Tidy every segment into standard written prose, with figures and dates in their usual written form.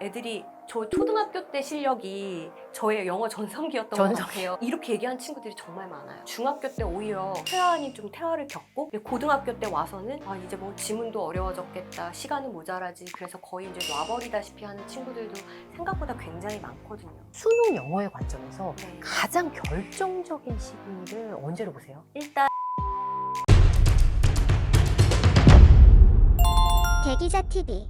애들이 저 초등학교 때 실력이 저의 영어 전성기였던 것 같아요. 이렇게 얘기하는 친구들이 정말 많아요. 중학교 때 오히려 퇴화니 좀 퇴화를 겪고 고등학교 때 와서는 아 이제 뭐 지문도 어려워졌겠다. 시간은 모자라지. 그래서 거의 이제 놔버리다시피 하는 친구들도 생각보다 굉장히 많거든요. 수능 영어의 관점에서 네. 가장 결정적인 시기를 언제로 보세요? 일단 대기자 TV.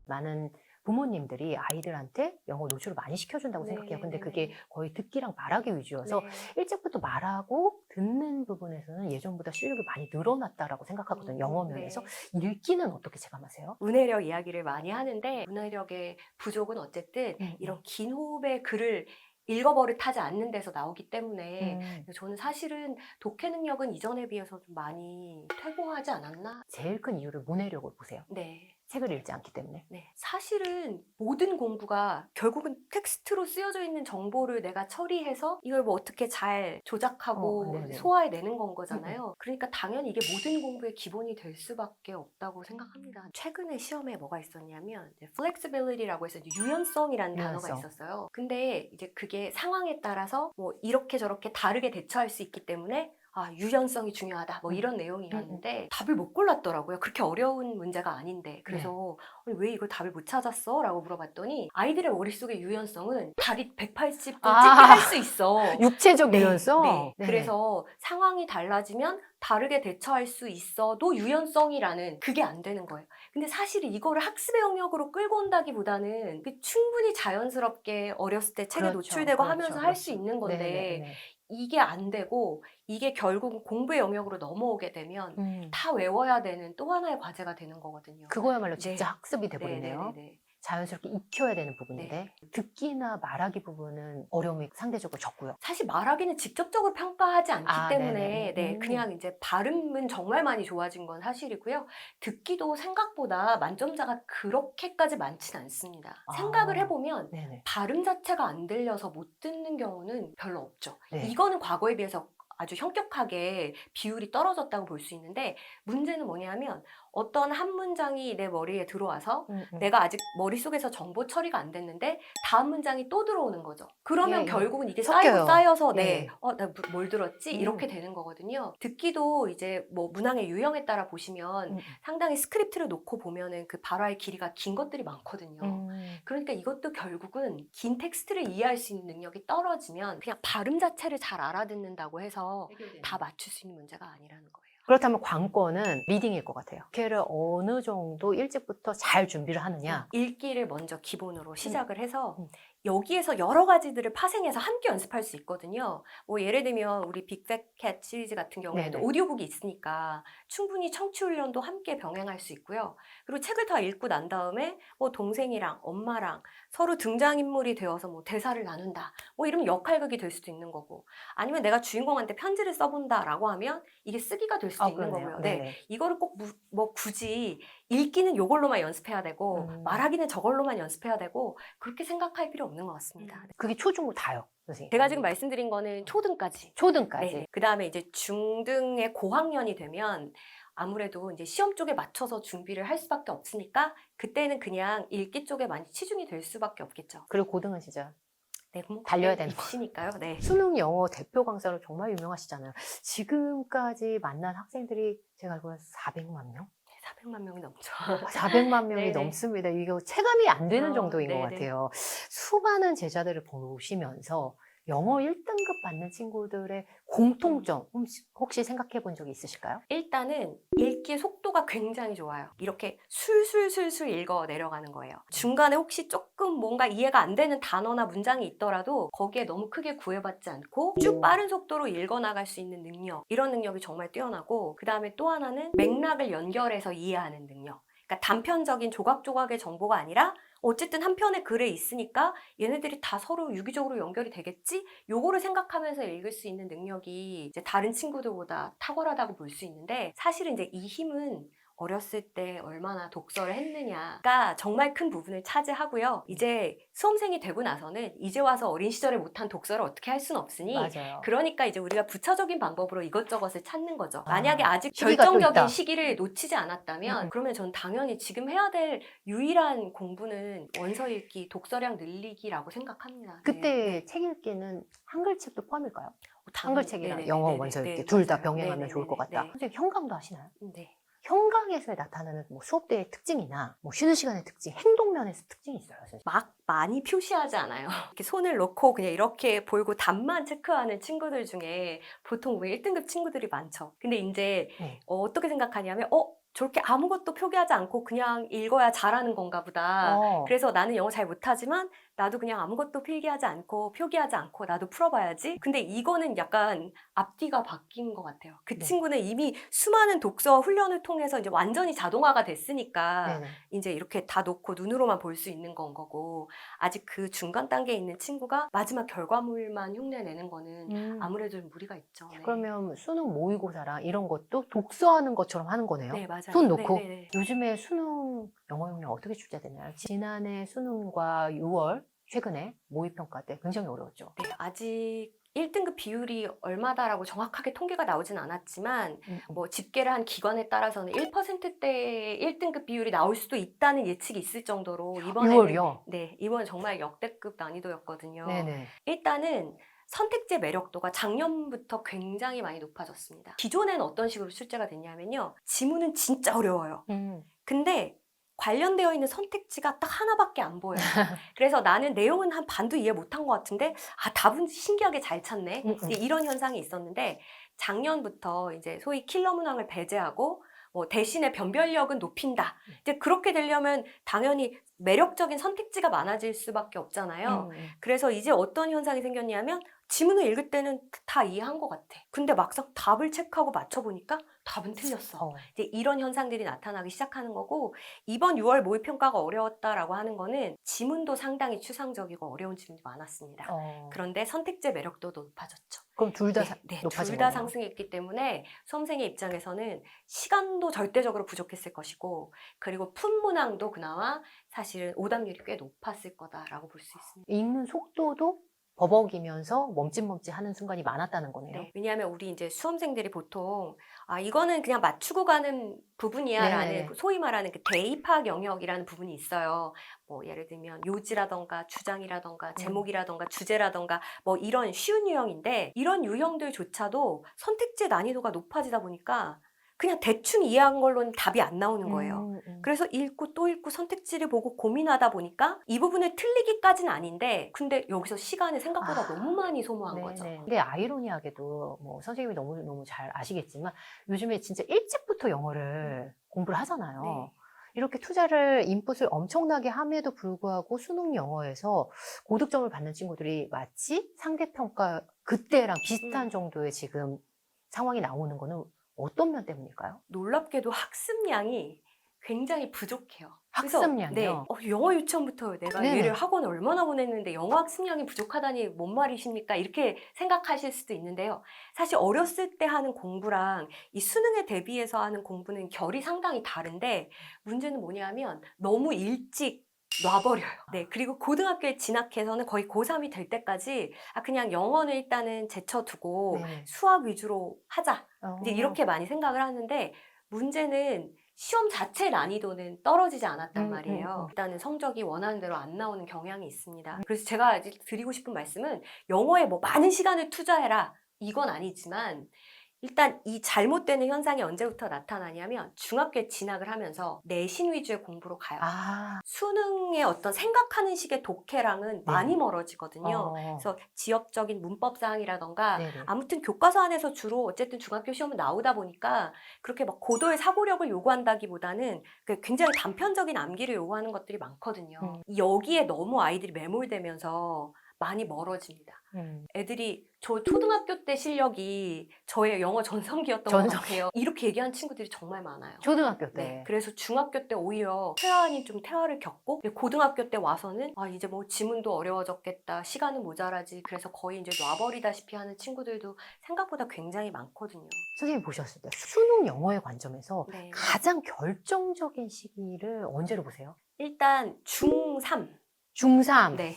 많은 부모님들이 아이들한테 영어 노출을 많이 시켜준다고 네, 생각해요. 근데 네, 그게 네. 거의 듣기랑 말하기 위주여서 네. 일찍부터 말하고 듣는 부분에서는 예전보다 실력이 많이 늘어났다라고 생각하거든요. 영어 면에서. 네. 읽기는 어떻게 체감하세요? 문해력 이야기를 많이 하는데 문해력의 부족은 어쨌든 이런 긴 호흡의 글을 읽어버릇하지 않는 데서 나오기 때문에 저는 사실은 독해 능력은 이전에 비해서 좀 많이 퇴보하지 않았나? 제일 큰 이유를 문해력으로 보세요. 네. 책을 읽지 않기 때문에. 네. 사실은 모든 공부가 결국은 텍스트로 쓰여져 있는 정보를 내가 처리해서 이걸 뭐 어떻게 잘 조작하고 네네. 소화해내는 건 거잖아요. 그러니까 당연히 이게 모든 공부의 기본이 될 수밖에 없다고 생각합니다. 최근에 시험에 뭐가 있었냐면 flexibility라고 해서 이제 유연성이라는 단어가 유연성. 있었어요. 근데 이제 그게 상황에 따라서 뭐 이렇게 저렇게 다르게 대처할 수 있기 때문에 아, 유연성이 중요하다. 뭐 이런 내용이었는데 답을 못 골랐더라고요. 그렇게 어려운 문제가 아닌데. 그래서 아니, 왜 이걸 답을 못 찾았어? 라고 물어봤더니 아이들의 머릿속의 유연성은 다리 180도 찍게 할 수 있어. 육체적 네, 유연성? 네. 네. 그래서 상황이 달라지면 다르게 대처할 수 있어도 유연성이라는 그게 안 되는 거예요. 근데 사실 이거를 학습의 영역으로 끌고 온다기보다는 충분히 자연스럽게 어렸을 때 책에 그렇죠, 노출되고 그렇죠, 하면서 할 수 그렇죠. 있는 건데 네네네. 이게 안 되고 이게 결국 공부의 영역으로 넘어오게 되면 다 외워야 되는 또 하나의 과제가 되는 거거든요. 그거야말로 네. 진짜 학습이 돼버리네요. 네네네. 자연스럽게 익혀야 되는 부분인데 네. 듣기나 말하기 부분은 어려움이 상대적으로 적고요. 사실 말하기는 직접적으로 평가하지 않기 때문에 네네. 그냥 이제 발음은 정말 많이 좋아진 건 사실이고요. 듣기도 생각보다 만점자가 그렇게까지 많진 않습니다. 생각을 해보면 네네. 발음 자체가 안 들려서 못 듣는 경우는 별로 없죠. 네. 이거는 과거에 비해서 아주 현격하게 비율이 떨어졌다고 볼 수 있는데 문제는 뭐냐면 어떤 한 문장이 내 머리에 들어와서 내가 아직 머릿속에서 정보 처리가 안 됐는데 다음 문장이 또 들어오는 거죠. 그러면 예, 예. 결국은 이게 섞여요. 쌓여서 예. 나 뭘 들었지? 이렇게 되는 거거든요. 듣기도 이제 뭐 문항의 유형에 따라 보시면 상당히 스크립트를 놓고 보면은 그 발화의 길이가 긴 것들이 많거든요. 그러니까 이것도 결국은 긴 텍스트를 이해할 수 있는 능력이 떨어지면 그냥 발음 자체를 잘 알아듣는다고 해서 다 맞출 수 있는 문제가 아니라는 거예요. 그렇다면 관건은 리딩일 것 같아요. 독해를 어느 정도 일찍부터 잘 준비를 하느냐. 읽기를 먼저 기본으로 시작을 해서 여기에서 여러 가지들을 파생해서 함께 연습할 수 있거든요. 뭐 예를 들면 우리 빅팩캣 시리즈 같은 경우에도 네네. 오디오북이 있으니까 충분히 청취 훈련도 함께 병행할 수 있고요. 그리고 책을 다 읽고 난 다음에 뭐 동생이랑 엄마랑 서로 등장인물이 되어서 뭐 대사를 나눈다. 뭐 이러면 역할극이 될 수도 있는 거고 아니면 내가 주인공한테 편지를 써본다라고 하면 이게 쓰기가 될 수도 있는 그러네요. 거고요. 네네. 이거를 꼭 뭐 굳이 읽기는 이걸로만 연습해야 되고 말하기는 저걸로만 연습해야 되고 그렇게 생각할 필요 없는 것 같습니다. 그게 초중고 다요, 선생님. 제가 지금 말씀드린 거는 초등까지. 초등까지. 그 다음에 이제 중등의 고학년이 되면 아무래도 이제 시험 쪽에 맞춰서 준비를 할 수밖에 없으니까 그때는 그냥 읽기 쪽에 많이 치중이 될 수밖에 없겠죠. 그리고 고등은 진짜 네, 뭐 달려야 되는 입시니까요. 네. 수능 영어 대표 강사로 정말 유명하시잖아요. 지금까지 만난 학생들이 제가 알기로는 400만 명? 400만 명이 넘죠. 400만 명이 네네. 넘습니다. 이게 체감이 안 되는 정도인 것 네네. 같아요. 수많은 제자들을 보시면서 영어 1등급 받는 친구들의 공통점 혹시 생각해 본 적이 있으실까요? 일단은 읽기의 속도가 굉장히 좋아요. 이렇게 술술술술 읽어 내려가는 거예요. 중간에 혹시 조금 뭔가 이해가 안 되는 단어나 문장이 있더라도 거기에 너무 크게 구애받지 않고 쭉 빠른 속도로 읽어 나갈 수 있는 능력, 이런 능력이 정말 뛰어나고 그 다음에 또 하나는 맥락을 연결해서 이해하는 능력. 그러니까 단편적인 조각조각의 정보가 아니라 어쨌든 한 편의 글에 있으니까 얘네들이 다 서로 유기적으로 연결이 되겠지? 요거를 생각하면서 읽을 수 있는 능력이 이제 다른 친구들보다 탁월하다고 볼 수 있는데 사실은 이제 이 힘은 어렸을 때 얼마나 독서를 했느냐가 정말 큰 부분을 차지하고요. 이제 수험생이 되고 나서는 이제 와서 어린 시절에 못한 독서를 어떻게 할 수는 없으니 맞아요. 그러니까 이제 우리가 부차적인 방법으로 이것저것을 찾는 거죠. 아, 만약에 아직 시기가 또 있다. 결정적인 시기를 놓치지 않았다면 음. 그러면 전 당연히 지금 해야 될 유일한 공부는 원서 읽기, 독서량 늘리기라고 생각합니다. 그때 책 읽기는 한글 책도 포함일까요? 한글책이랑 네네네네네. 영어 원서 네, 읽기 둘 다 맞아요. 병행하면 좋을 것 같다. 네네네네. 선생님 현강도 하시나요? 네. 현강에서 나타나는 뭐 수업 때의 특징이나 뭐 쉬는 시간의 특징, 행동면에서 특징이 있어요, 선생님? 막 많이 표시하지 않아요. 이렇게 손을 놓고 그냥 이렇게 보이고 답만 체크하는 친구들 중에 보통 우리 1등급 친구들이 많죠. 근데 이제 네. 어떻게 생각하냐면 저렇게 아무것도 표기하지 않고 그냥 읽어야 잘하는 건가 보다. 그래서 나는 영어 잘 못하지만 나도 그냥 아무것도 필기하지 않고 표기하지 않고 나도 풀어봐야지. 근데 이거는 약간 앞뒤가 바뀐 것 같아요. 그 네. 친구는 이미 수많은 독서 훈련을 통해서 이제 완전히 자동화가 됐으니까 네네. 이제 이렇게 다 놓고 눈으로만 볼 수 있는 건 거고, 아직 그 중간 단계에 있는 친구가 마지막 결과물만 흉내내는 거는 아무래도 좀 무리가 있죠. 네. 그러면 수능 모의고사랑 이런 것도 독서하는 것처럼 하는 거네요? 네, 맞아요. 손 놓고? 네네네. 요즘에 수능 영어 역량 어떻게 출제되나요? 지난해 수능과 6월 최근에 모의평가 때 굉장히 어려웠죠. 네, 아직 1등급 비율이 얼마다라고 정확하게 통계가 나오진 않았지만 뭐 집계를 한 기관에 따라서는 1%대의 1등급 비율이 나올 수도 있다는 예측이 있을 정도로 이번에는 6월이요? 네, 이번은 정말 역대급 난이도였거든요. 네네. 일단은 선택지의 매력도가 작년부터 굉장히 많이 높아졌습니다. 기존에는 어떤 식으로 출제가 됐냐면요. 지문은 진짜 어려워요. 근데 관련되어 있는 선택지가 딱 하나밖에 안 보여요. 그래서 나는 내용은 한 반도 이해 못한 것 같은데 답은 신기하게 잘 찾네. 이제 이런 현상이 있었는데 작년부터 이제 소위 킬러 문항을 배제하고 뭐 대신에 변별력은 높인다. 이제 그렇게 되려면 당연히 매력적인 선택지가 많아질 수밖에 없잖아요. 그래서 이제 어떤 현상이 생겼냐면 지문을 읽을 때는 다 이해한 것 같아. 근데 막상 답을 체크하고 맞춰보니까 답은 틀렸어. 이제 이런 현상들이 나타나기 시작하는 거고, 이번 6월 모의평가가 어려웠다라고 하는 거는 지문도 상당히 추상적이고 어려운 지문이 많았습니다. 그런데 선택지의 매력도도 높아졌죠. 그럼 둘 다 높아진 둘 다 거네요. 상승했기 때문에 수험생의 입장에서는 시간도 절대적으로 부족했을 것이고, 그리고 품문항도 그나마 사실은 오답률이 꽤 높았을 거다라고 볼 수 있습니다. 읽는 속도도 버벅이면서 멈칫멈칫하는 순간이 많았다는 거네요. 네, 왜냐하면 우리 이제 수험생들이 보통 이거는 그냥 맞추고 가는 부분이야라는 네네네. 소위 말하는 그 대입학 영역이라는 부분이 있어요. 뭐 예를 들면 요지라던가 주장이라던가 제목이라던가 주제라던가 뭐 이런 쉬운 유형인데, 이런 유형들조차도 선택지의 난이도가 높아지다 보니까 그냥 대충 이해한 걸로는 답이 안 나오는 거예요. 그래서 읽고 또 읽고 선택지를 보고 고민하다 보니까 이 부분을 틀리기까지는 아닌데, 근데 여기서 시간을 생각보다 너무 많이 소모한 거죠. 근데 아이러니하게도 뭐 선생님이 너무 잘 아시겠지만 요즘에 진짜 일찍부터 영어를 공부를 하잖아요. 네. 이렇게 투자를 인풋을 엄청나게 함에도 불구하고 수능 영어에서 고득점을 받는 친구들이 마치 상대평가 그때랑 비슷한 정도의 지금 상황이 나오는 거는 어떤 면 때문일까요? 놀랍게도 학습량이 굉장히 부족해요. 그래서 학습량이요? 영어 유치원부터 내가 네네. 얘를 학원을 얼마나 보냈는데 영어 학습량이 부족하다니 뭔 말이십니까? 이렇게 생각하실 수도 있는데요. 사실 어렸을 때 하는 공부랑 이 수능에 대비해서 하는 공부는 결이 상당히 다른데, 문제는 뭐냐면 너무 일찍 놔버려요. 네, 그리고 고등학교에 진학해서는 거의 고3이 될 때까지 그냥 영어는 일단은 제쳐두고 네네. 수학 위주로 하자. 이제 어. 이렇게 많이 생각을 하는데, 문제는 시험 자체 난이도는 떨어지지 않았단 말이에요. 일단은 성적이 원하는 대로 안 나오는 경향이 있습니다. 그래서 제가 이제 드리고 싶은 말씀은 영어에 뭐 많은 시간을 투자해라 이건 아니지만, 일단 이 잘못되는 현상이 언제부터 나타나냐면 중학교에 진학을 하면서 내신 위주의 공부로 가요. 수능의 어떤 생각하는 식의 독해랑은 많이 멀어지거든요. 그래서 지역적인 문법사항이라던가 아무튼 교과서 안에서 주로 어쨌든 중학교 시험은 나오다 보니까 그렇게 막 고도의 사고력을 요구한다기보다는 굉장히 단편적인 암기를 요구하는 것들이 많거든요. 여기에 너무 아이들이 매몰되면서 많이 멀어집니다. 음. 애들이 저 초등학교 때 실력이 저의 영어 전성기였던 것 전성기. 같아요. 이렇게 얘기한 친구들이 정말 많아요. 초등학교 때. 네, 그래서 중학교 때 오히려 퇴화 아닌 좀 퇴화를 겪고 고등학교 때 와서는 아 이제 뭐 지문도 어려워졌겠다, 시간은 모자라지, 그래서 거의 이제 놔버리다시피 하는 친구들도 생각보다 굉장히 많거든요. 선생님 보셨을 때 수능 영어의 관점에서 네. 가장 결정적인 시기를 언제로 보세요? 일단 중3. 중3. 네.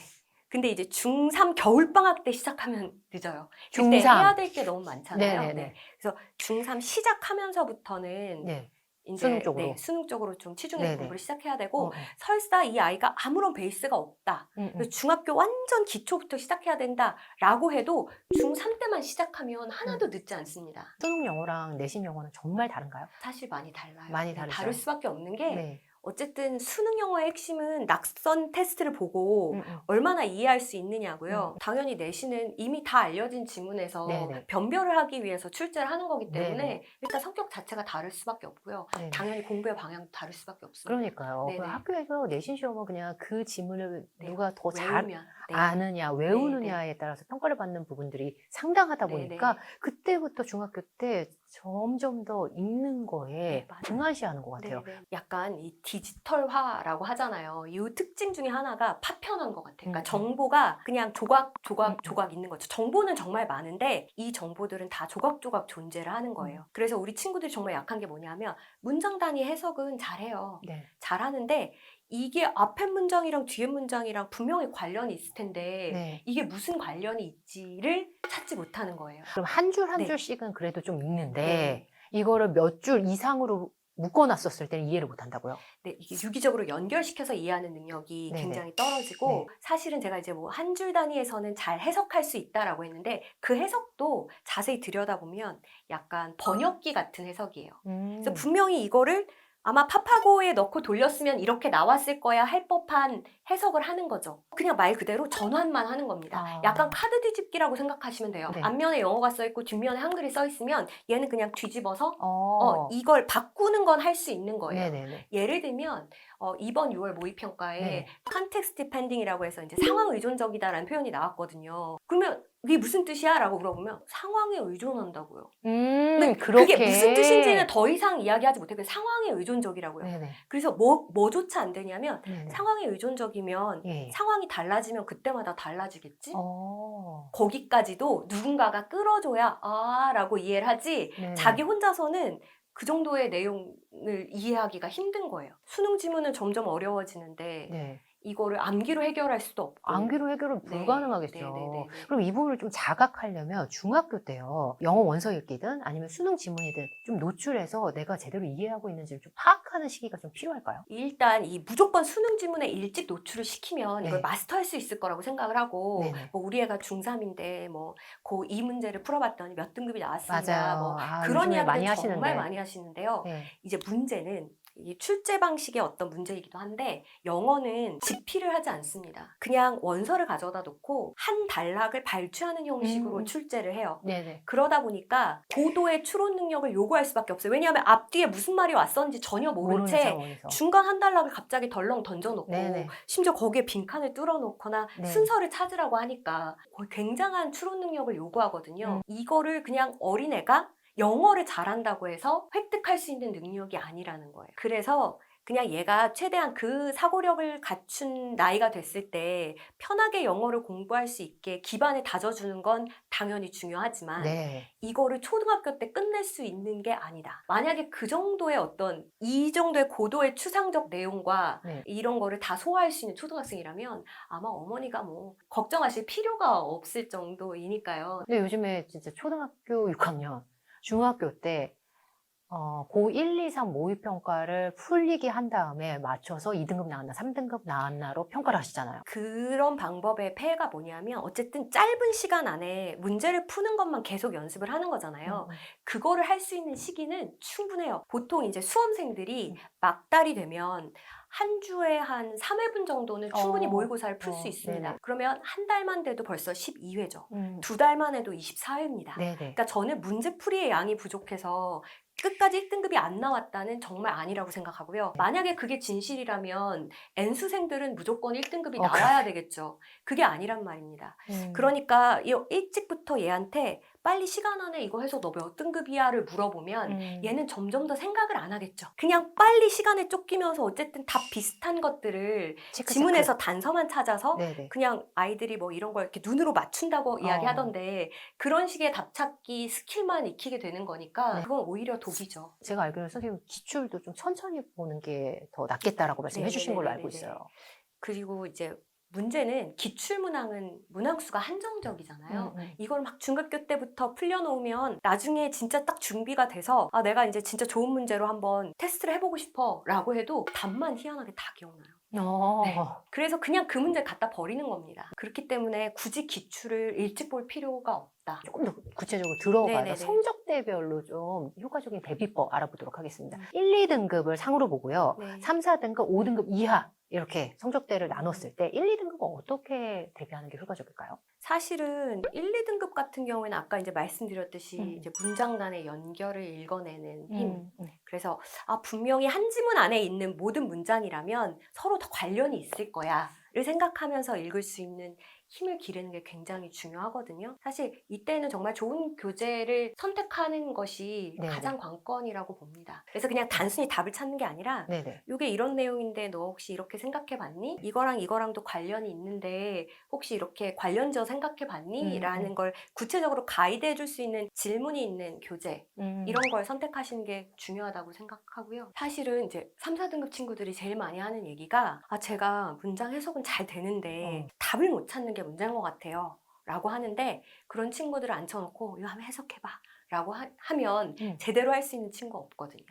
근데 이제 중3 겨울방학 때 시작하면 늦어요. 그때 중3. 해야 될 게 너무 많잖아요. 네네네. 네. 그래서 중3 시작하면서부터는 네. 이제 수능 쪽으로. 네, 수능 쪽으로 좀 치중해서 네네. 공부를 시작해야 어, 되고, 어. 설사 이 아이가 아무런 베이스가 없다, 그래서 음. 중학교 완전 기초부터 시작해야 된다라고 해도 중3 때만 시작하면 하나도 늦지 않습니다. 수능 영어랑 내신 영어는 정말 다른가요? 사실 많이 달라요. 많이 네, 다르죠. 다를 수밖에 없는 게 네. 어쨌든 수능 영어의 핵심은 낙선 테스트를 보고 음. 얼마나 이해할 수 있느냐고요. 당연히 내신은 이미 다 알려진 지문에서 네네. 변별을 하기 위해서 출제를 하는 거기 때문에 네네. 일단 성격 자체가 다를 수밖에 없고요. 네네. 당연히 공부의 방향도 다를 수밖에 없습니다. 그러니까요. 그 네네. 학교에서 내신 시험은 그냥 그 지문을 네, 누가 더 잘 외우면 네. 아느냐, 외우느냐에 따라서 평가를 받는 부분들이 상당하다 보니까 네네. 그때부터 중학교 때 점점 더 읽는 거에 네, 맞아요. 등한시하는 것 같아요. 네네. 약간 이 디지털화라고 하잖아요. 이 특징 중에 하나가 파편화인 것 같아요. 그러니까 정보가 그냥 조각 있는 거죠. 정보는 정말 많은데 이 정보들은 다 조각조각 존재를 하는 거예요. 그래서 우리 친구들이 정말 약한 게 뭐냐면 문장 단위 해석은 잘해요. 네. 잘하는데 이게 앞에 문장이랑 뒤에 문장이랑 분명히 관련이 있을 텐데 네. 이게 무슨 관련이 있지를 찾지 못하는 거예요. 그럼 한 줄 한 네. 줄씩은 그래도 좀 읽는데 네. 이거를 몇 줄 이상으로 묶어놨었을 때는 이해를 못한다고요? 네, 이게 유기적으로 연결시켜서 이해하는 능력이 네네. 굉장히 떨어지고, 네. 사실은 제가 이제 뭐 한 줄 단위에서는 잘 해석할 수 있다라고 했는데 그 해석도 자세히 들여다보면 약간 번역기 같은 해석이에요. 그래서 분명히 이거를 아마 파파고에 넣고 돌렸으면 이렇게 나왔을 거야 할 법한 해석을 하는 거죠. 그냥 말 그대로 전환만 하는 겁니다. 아. 약간 카드 뒤집기라고 생각하시면 돼요. 네. 앞면에 영어가 써 있고 뒷면에 한글이 써 있으면 얘는 그냥 뒤집어서 이걸 이걸 바꾸는 건 할 수 있는 거예요. 네네네. 예를 들면 이번 6월 모의평가에 네네. context depending이라고 해서 이제 상황 의존적이다라는 표현이 나왔거든요. 그러면 이게 무슨 뜻이야? 라고 물어보면 상황에 의존한다고요. 근데 그렇게. 그게 무슨 뜻인지는 더 이상 이야기하지 못해요. 상황에 의존적이라고요. 네네. 그래서 뭐조차 안 되냐면 네네. 상황에 의존적이면 예. 상황이 달라지면 그때마다 달라지겠지? 어. 거기까지도 누군가가 끌어줘야 아 라고 이해를 하지 네네. 자기 혼자서는 그 정도의 내용을 이해하기가 힘든 거예요. 수능 지문은 점점 어려워지는데 네. 이거를 암기로 해결할 수도 없고. 암기로 해결은 네. 불가능하겠죠. 네네네네. 그럼 이 부분을 좀 자각하려면 중학교 때요. 영어 원서 읽기든 아니면 수능 지문이든 좀 노출해서 내가 제대로 이해하고 있는지를 좀 파악하는 시기가 좀 필요할까요? 일단 이 무조건 수능 지문에 일찍 노출을 시키면 이걸 네. 마스터할 수 있을 거라고 생각을 하고 네네. 뭐 우리 애가 중3인데 뭐 고2 문제를 풀어봤더니 몇 등급이 나왔습니다. 맞아요. 뭐 아, 그런 요즘에 많이 이야기를 정말 하시는데. 많이 하시는데요. 네. 이제 문제는 이 출제 방식의 어떤 문제이기도 한데 영어는 집필을 하지 않습니다. 그냥 원서를 가져다 놓고 한 단락을 발췌하는 형식으로 출제를 해요. 네네. 그러다 보니까 고도의 추론 능력을 요구할 수밖에 없어요. 왜냐하면 앞뒤에 무슨 말이 왔었는지 전혀 모른 모르는 채 상황에서. 중간 한 단락을 갑자기 덜렁 던져놓고 네네. 심지어 거기에 빈칸을 뚫어놓거나 네. 순서를 찾으라고 하니까 거의 굉장한 추론 능력을 요구하거든요. 이거를 그냥 어린애가 영어를 잘한다고 해서 획득할 수 있는 능력이 아니라는 거예요. 그래서 그냥 얘가 최대한 그 사고력을 갖춘 나이가 됐을 때 편하게 영어를 공부할 수 있게 기반을 다져주는 건 당연히 중요하지만 네. 이거를 초등학교 때 끝낼 수 있는 게 아니다. 만약에 그 정도의 어떤 이 정도의 고도의 추상적 내용과 네. 이런 거를 다 소화할 수 있는 초등학생이라면 아마 어머니가 뭐 걱정하실 필요가 없을 정도이니까요. 근데 요즘에 진짜 초등학교 6학년, 중학교 때 고 1, 2, 3 모의평가를 풀리게 한 다음에 맞춰서 2등급 나왔나 3등급 나왔나로 평가를 하시잖아요. 그런 방법의 폐해가 뭐냐면 어쨌든 짧은 시간 안에 문제를 푸는 것만 계속 연습을 하는 거잖아요. 그거를 할 수 있는 시기는 충분해요. 보통 이제 수험생들이 막달이 되면 한 주에 한 3회분 정도는 충분히 모의고사를 풀 수 있습니다. 네네. 그러면 한 달만 돼도 벌써 12회죠. 음. 두 달만 해도 24회입니다. 네네. 그러니까 저는 문제풀이의 양이 부족해서 끝까지 1등급이 안 나왔다는 정말 아니라고 생각하고요. 만약에 그게 진실이라면 N수생들은 무조건 1등급이 나와야 되겠죠. 그게 아니란 말입니다. 그러니까 일찍부터 얘한테 빨리 시간 안에 이거 해서 너 몇 등급이야를 물어보면 얘는 점점 더 생각을 안 하겠죠. 그냥 빨리 시간에 쫓기면서 어쨌든 다 비슷한 것들을 지문에서 단서만 찾아서 네네. 그냥 아이들이 뭐 이런 걸 이렇게 눈으로 맞춘다고 이야기하던데 그런 식의 답찾기 스킬만 익히게 되는 거니까 네. 그건 오히려 독이죠. 제가 알기로는 선생님 기출도 좀 천천히 보는 게 더 낫겠다라고 말씀해 주신 걸로 알고 네네네네네. 있어요. 그리고 이제 문제는 기출문항은 문항수가 한정적이잖아요. 이걸 막 중학교 때부터 풀려놓으면 나중에 진짜 딱 준비가 돼서 아 내가 이제 진짜 좋은 문제로 한번 테스트를 해보고 싶어 라고 해도 답만 희한하게 다 기억나요. 네. 그래서 그냥 그 문제 갖다 버리는 겁니다. 그렇기 때문에 굳이 기출을 일찍 볼 필요가 없다. 조금 더 구체적으로 들어가서 네네네. 성적대별로 좀 효과적인 대비법 알아보도록 하겠습니다. 1, 2등급을 상으로 보고요. 네. 3, 4등급, 5등급 이하 이렇게 성적대를 나눴을 때 1, 2등급은 어떻게 대비하는 게 효과적일까요? 사실은 1, 2등급 같은 경우에는 아까 이제 말씀드렸듯이 이제 문장 간의 연결을 읽어내는 힘. 그래서 아 분명히 한 지문 안에 있는 모든 문장이라면 서로 다 관련이 있을 거야를 생각하면서 읽을 수 있는 힘을 기르는 게 굉장히 중요하거든요. 사실 이때는 정말 좋은 교재를 선택하는 것이 네네. 가장 관건이라고 봅니다. 그래서 그냥 단순히 답을 찾는 게 아니라 네네. 이게 이런 내용인데 너 혹시 이렇게 생각해 봤니? 이거랑 이거랑도 관련이 있는데 혹시 이렇게 관련지어 생각해 봤니? 라는 걸 구체적으로 가이드해 줄 수 있는 질문이 있는 교재 이런 걸 선택하시는 게 중요하다고 생각하고요. 사실은 이제 3, 4등급 친구들이 제일 많이 하는 얘기가 아 제가 문장 해석은 잘 되는데 답을 못 찾는 게 문제인 것 같아요 라고 하는데 그런 친구들을 앉혀놓고 이거 한번 해석해봐 라고 하면 제대로 할 수 있는 친구가 없거든요.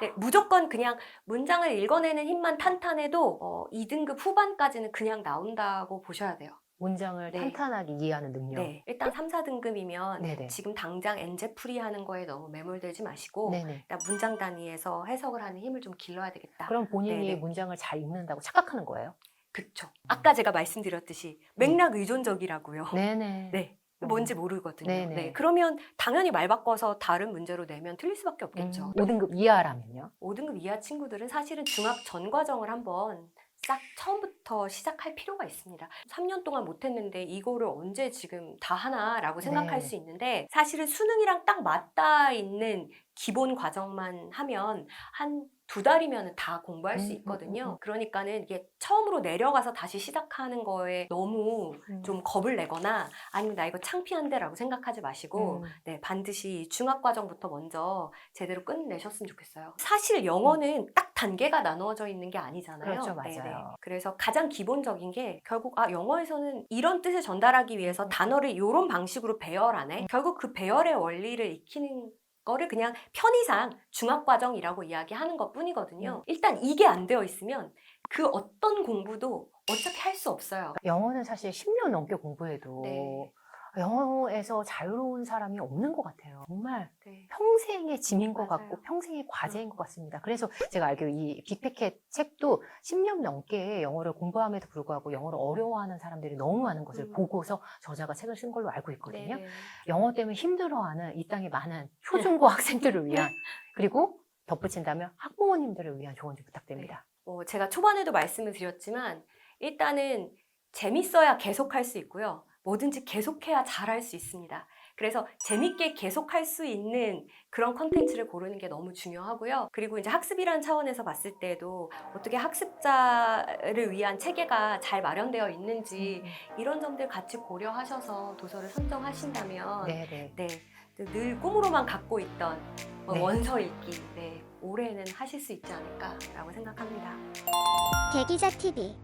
네, 무조건 그냥 문장을 읽어내는 힘만 탄탄해도 2등급 후반까지는 그냥 나온다고 보셔야 돼요. 문장을 네. 탄탄하게 이해하는 능력. 네, 일단 3, 4등급이면 네네. 지금 당장 엔제풀이 하는 거에 너무 매몰되지 마시고 네네. 일단 문장 단위에서 해석을 하는 힘을 좀 길러야 되겠다. 그럼 본인이 네네. 문장을 잘 읽는다고 착각하는 거예요? 그쵸. 아까 제가 말씀드렸듯이 맥락 의존적이라고요. 네네. 네. 뭔지 모르거든요. 네네. 네. 그러면 당연히 말 바꿔서 다른 문제로 내면 틀릴 수밖에 없겠죠. 5등급 이하라면요? 5등급 이하 친구들은 사실은 중학 전 과정을 한번 싹 처음부터 시작할 필요가 있습니다. 3년 동안 못했는데 이거를 언제 지금 다 하나라고 생각할 네. 수 있는데 사실은 수능이랑 딱 맞닿아 있는 기본 과정만 하면 한 2달이면 다 공부할 수 있거든요. 그러니까는 이게 처음으로 내려가서 다시 시작하는 거에 너무 좀 겁을 내거나 아니면 나 이거 창피한데 라고 생각하지 마시고 네, 반드시 중학과정부터 먼저 제대로 끝내셨으면 좋겠어요. 사실 영어는 딱 단계가 나누어져 있는 게 아니잖아요. 그렇죠, 맞아요. 네네. 그래서 가장 기본적인 게 결국 아 영어에서는 이런 뜻을 전달하기 위해서 단어를 이런 방식으로 배열하네. 결국 그 배열의 원리를 익히는 거를 그냥 편의상 중학과정이라고 이야기하는 것 뿐이거든요. 일단 이게 안 되어 있으면 그 어떤 공부도 어차피 할 수 없어요. 영어는 사실 10년 넘게 공부해도 네. 영어에서 자유로운 사람이 없는 것 같아요. 정말 네. 평생의 짐인 것 맞아요. 같고 평생의 과제인 것 같습니다. 그래서 제가 알기로 이 빅패켓 책도 10년 넘게 영어를 공부함에도 불구하고 영어를 어려워하는 사람들이 너무 많은 것을 보고서 저자가 책을 쓴 걸로 알고 있거든요. 네네. 영어 때문에 힘들어하는 이 땅에 많은 초중고 학생들을 위한 그리고 덧붙인다면 학부모님들을 위한 조언 좀 부탁드립니다. 제가 초반에도 말씀을 드렸지만 일단은 재밌어야 계속할 수 있고요. 뭐든지 계속해야 잘할 수 있습니다. 그래서 재밌게 계속할 수 있는 그런 컨텐츠를 고르는 게 너무 중요하고요. 그리고 이제 학습이라는 차원에서 봤을 때도 어떻게 학습자를 위한 체계가 잘 마련되어 있는지 이런 점들 같이 고려하셔서 도서를 선정하신다면 네네. 네, 늘 꿈으로만 갖고 있던 네. 원서 읽기 올해는 하실 수 있지 않을까라고 생각합니다. 대기자 TV